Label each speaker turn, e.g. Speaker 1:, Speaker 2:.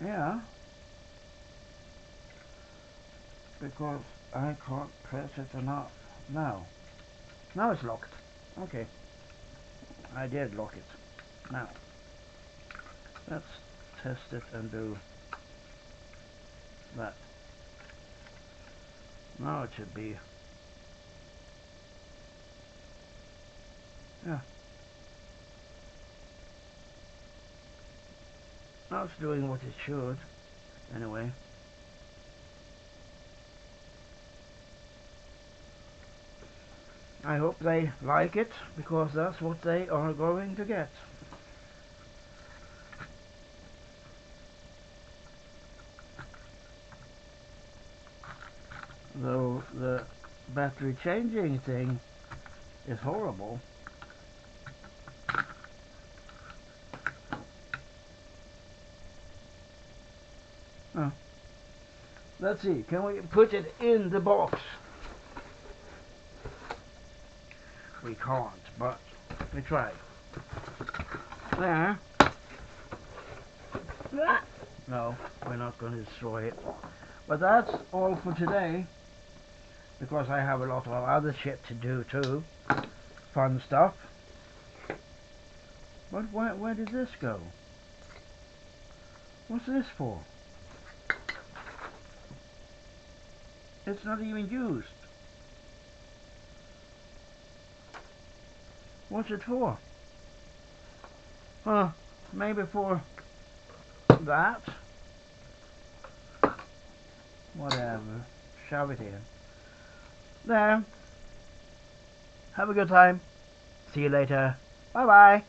Speaker 1: Yeah, because I can't press it enough. Now. Now it's locked. Okay. I did lock it. Now. Let's test it and do that. Now it should be. Yeah. Now it's doing what it should. Anyway. I hope they like it, because that's what they are going to get. Though the battery changing thing is horrible. Oh. Let's see, can we put it in the box? We can't, but we try. There. No, we're not going to destroy it. But that's all for today, because I have a lot of other shit to do too. Fun stuff. But where did this go? What's this for? It's not even used. What's it for? Maybe for that. Whatever. Shove it in. There. Have a good time. See you later. Bye bye.